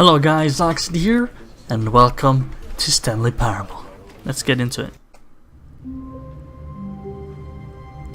Hello guys, Oxid here, and welcome to Stanley Parable. Let's get into it.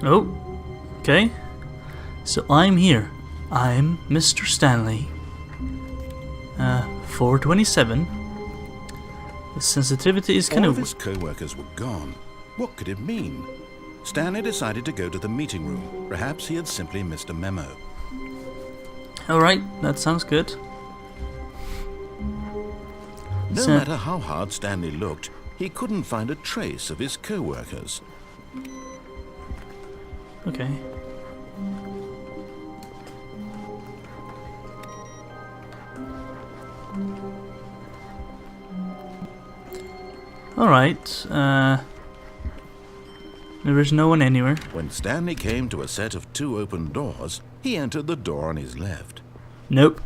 Oh, okay. So I'm here. I'm Mr. Stanley. 427. The sensitivity is kind All of... of his co-workers were gone. What could it mean? Stanley decided to go to the meeting room. Perhaps he had simply missed a memo. Alright, that sounds good. No matter how hard Stanley looked, he couldn't find a trace of his co-workers. Okay. Alright, there is no one anywhere. When Stanley came to a set of two open doors, he entered the door on his left. Nope.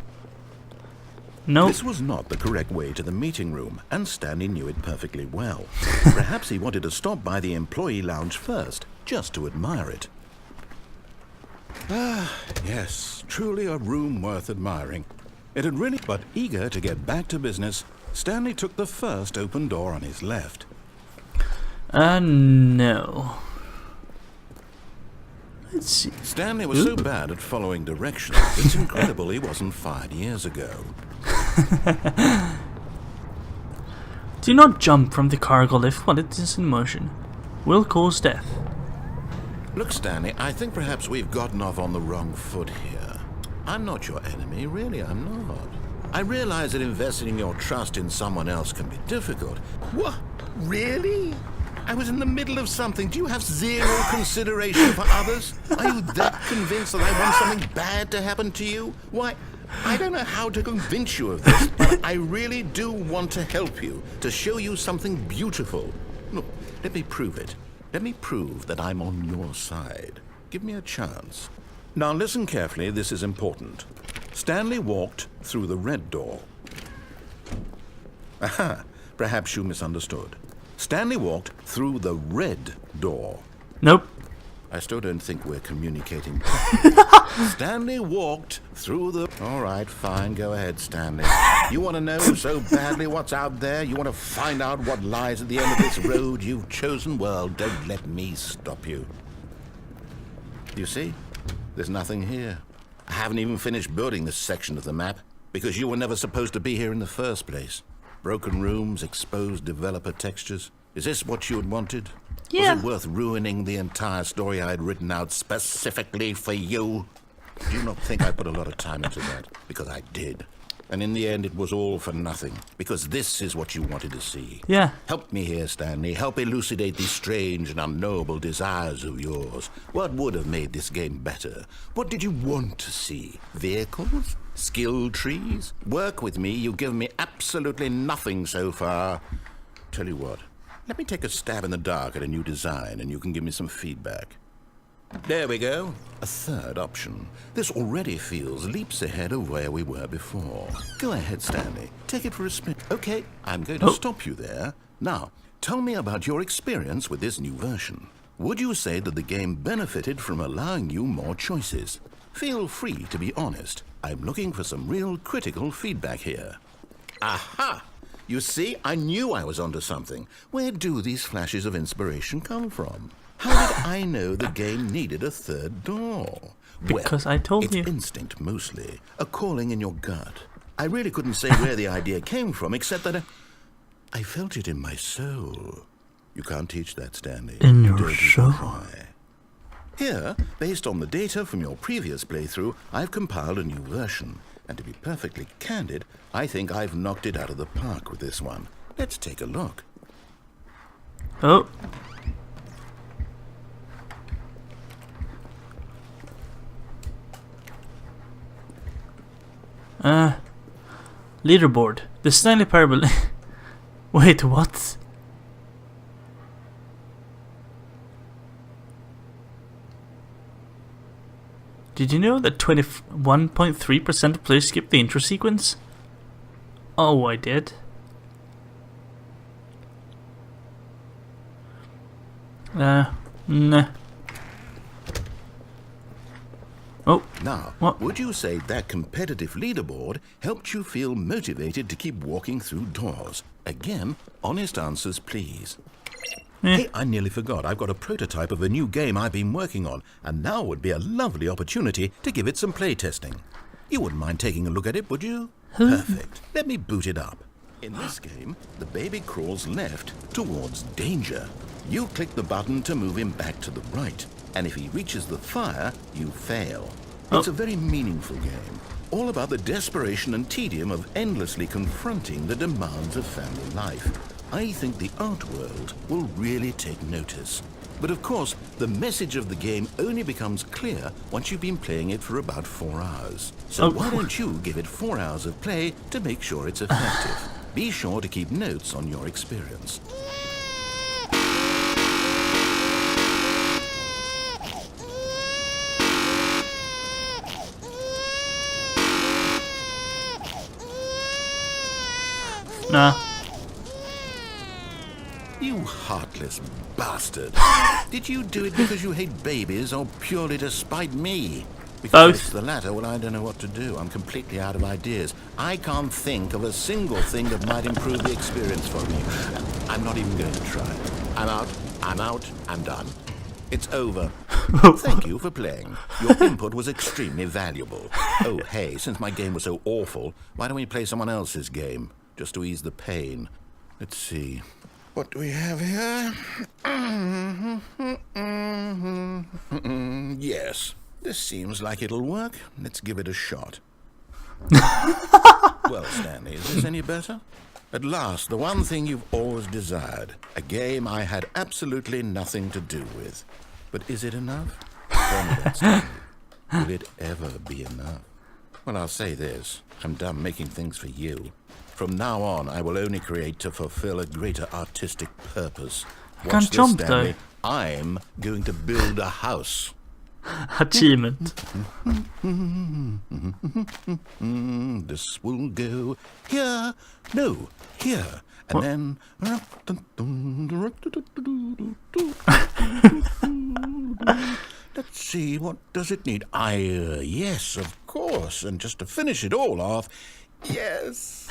Nope. This was not the correct way to the meeting room, and Stanley knew it perfectly well. Perhaps he wanted to stop by the employee lounge first, just to admire it. Ah, yes, truly a room worth admiring. It had really... But eager to get back to business, Stanley took the first open door on his left. No. Let's see. Stanley was so bad at following directions, it's incredible he wasn't fired years ago. Do not jump from the cargo lift while it is in motion. Will cause death. Look, Stanley, I think perhaps we've gotten off on the wrong foot here. I'm not your enemy, really, I'm not. I realize that investing your trust in someone else can be difficult. What? Really? I was in the middle of something. Do you have zero consideration for others? Are you that convinced that I want something bad to happen to you? Why, I don't know how to convince you of this, but I really do want to help you, to show you something beautiful. Look, let me prove it. Let me prove that I'm on your side. Give me a chance. Now listen carefully, this is important. Stanley walked through the red door. Aha, perhaps you misunderstood. Stanley walked through the red door. Nope. I still don't think we're communicating. Stanley walked through the... All right, fine, go ahead, Stanley. You want to know so badly what's out there? You want to find out what lies at the end of this road you've chosen? Well, don't let me stop you. You see? There's nothing here. I haven't even finished building this section of the map, because you were never supposed to be here in the first place. Broken rooms, exposed developer textures. Is this what you had wanted? Yeah. Was it worth ruining the entire story I had written out specifically for you? Do you not think I put a lot of time into that? Because I did. And in the end, it was all for nothing. Because this is what you wanted to see. Yeah. Help me here, Stanley. Help elucidate these strange and unknowable desires of yours. What would have made this game better? What did you want to see? Vehicles? Skill trees? Work with me. You've given me absolutely nothing so far. Tell you what. Let me take a stab in the dark at a new design, and you can give me some feedback. There we go. A third option. This already feels leaps ahead of where we were before. Go ahead, Stanley. Take it for a spin. Okay, I'm going to stop you there. Now, tell me about your experience with this new version. Would you say that the game benefited from allowing you more choices? Feel free to be honest. I'm looking for some real critical feedback here. Aha! You see, I knew I was onto something. Where do these flashes of inspiration come from? How did I know the game needed a third door? Because I told you. It's instinct, mostly. A calling in your gut. I really couldn't say where the idea came from, except that I felt it in my soul. You can't teach that, Stanley. In your Don't even soul? try. Here, based on the data from your previous playthrough, I've compiled a new version. And to be perfectly candid, I think I've knocked it out of the park with this one. Let's take a look. Oh. Leaderboard. The Stanley Parable... Wait, what? Did you know that 21.3% of players skip the intro sequence? Oh, I did. Nah. Oh, Now, what? would you say that competitive leaderboard helped you feel motivated to keep walking through doors? Again, honest answers, please. Hey, I nearly forgot. I've got a prototype of a new game I've been working on, and now would be a lovely opportunity to give it some playtesting. You wouldn't mind taking a look at it, would you? Perfect. Let me boot it up. In this game, the baby crawls left towards danger. You click the button to move him back to the right, and if he reaches the fire, you fail. It's a very meaningful game, all about the desperation and tedium of endlessly confronting the demands of family life. I think the art world will really take notice. But of course, the message of the game only becomes clear once you've been playing it for about 4 hours. So why don't you give it 4 hours of play to make sure it's effective? Be sure to keep notes on your experience. Nah. You heartless bastard. Did you do it because you hate babies or purely to spite me? Because Both. if it's the latter, well, I don't know what to do. I'm completely out of ideas. I can't think of a single thing that might improve the experience for me. I'm not even going to try. I'm out, I'm done. It's over. Thank you for playing. Your input was extremely valuable. Oh, hey, since my game was so awful, why don't we play someone else's game? Just to ease the pain. Let's see. What do we have here? Yes, this seems like it'll work. Let's give it a shot. Well, Stanley, is this any better? At last, the one thing you've always desired. A game I had absolutely nothing to do with. But is it enough? Tell me that, Stanley. Will it ever be enough? Well, I'll say this. I'm done making things for you. From now on, I will only create to fulfill a greater artistic purpose. Watch can't this, jump, Stanley. I'm going to build a house. Achievement. This will go here. No, here. And then... Let's see, what does it need? Yes, of course. And just to finish it all off... Yes,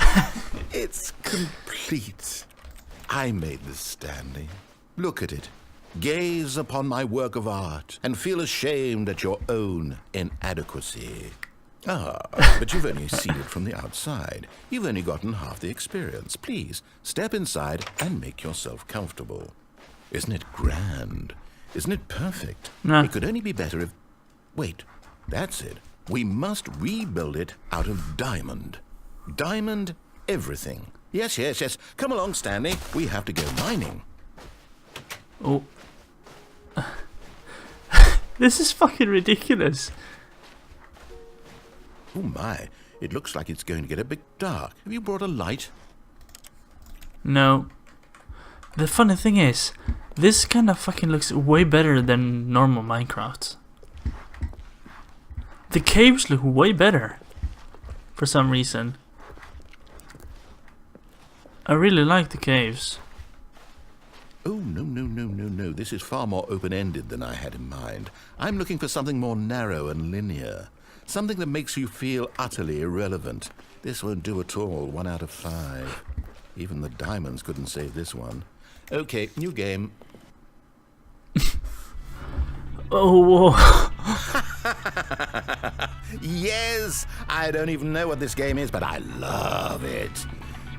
it's complete. I made this, Stanley. Look at it. Gaze upon my work of art and feel ashamed at your own inadequacy. Ah, but you've only seen it from the outside. You've only gotten half the experience. Please, step inside and make yourself comfortable. Isn't it grand? Isn't it perfect? Nah. It could only be better if... Wait, that's it. We must rebuild it out of diamond. Diamond everything. Yes. Come along, Stanley. We have to go mining. Oh. This is fucking ridiculous. Oh my, it looks like it's going to get a bit dark. Have you brought a light? No. The funny thing is, this kind of fucking looks way better than normal Minecraft. The caves look way better. For some reason. I really like the caves. Oh, no. This is far more open-ended than I had in mind. I'm looking for something more narrow and linear. Something that makes you feel utterly irrelevant. This won't do at all. 1 out of 5. Even the diamonds couldn't save this one. Okay, new game. Oh, whoa. Yes! I don't even know what this game is, but I love it.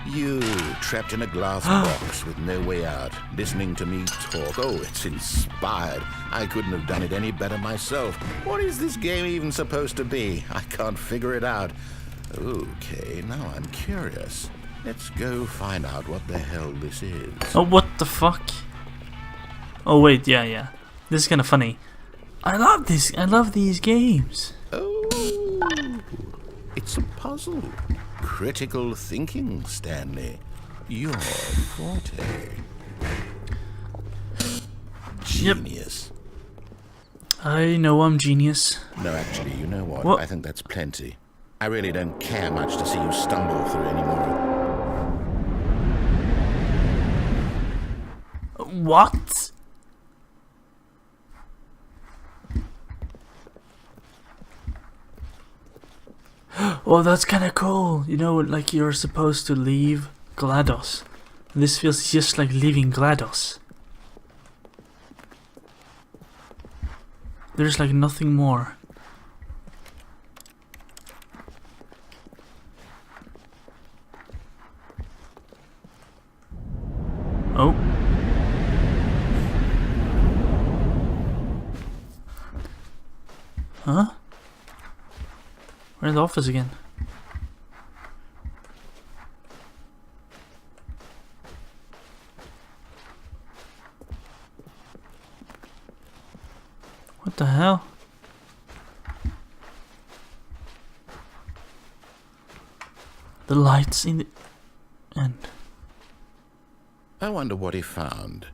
You, trapped in a glass box with no way out, listening to me talk. Oh, it's inspired. I couldn't have done it any better myself. What is this game even supposed to be? I can't figure it out. Okay, now I'm curious. Let's go find out what the hell this is. Oh, what the fuck? Oh, wait, yeah. This is kind of funny. I love this. I love these games. Oh, it's a puzzle. Critical thinking, Stanley. Your forte. Genius. I know I'm genius. No, actually, you know what? What? I think that's plenty. I really don't care much to see you stumble through anymore. What? Oh, that's kind of cool. You know, like you're supposed to leave GLaDOS. This feels just like leaving GLaDOS. There's like nothing more. Oh. Huh? We're in the office again. What the hell? The lights in the end. I wonder what he found.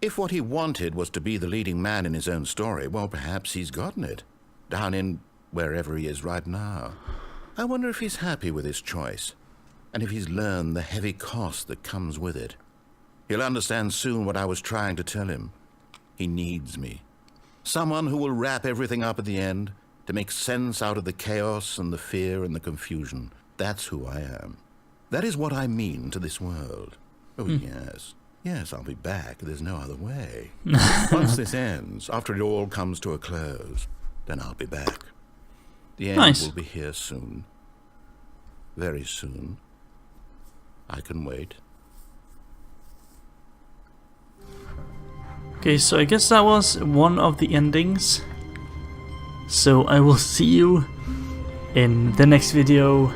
If what he wanted was to be the leading man in his own story, well, perhaps he's gotten it. Down in wherever he is right now. I wonder if he's happy with his choice, and if he's learned the heavy cost that comes with it. He'll understand soon what I was trying to tell him. He needs me. Someone who will wrap everything up at the end, to make sense out of the chaos and the fear and the confusion. That's who I am. That is what I mean to this world. Oh, yes. Yes, I'll be back. There's no other way. Once this ends, after it all comes to a close, then I'll be back. The end will be here soon. Very soon. I can wait. Okay, so I guess that was one of the endings. So I will see you in the next video.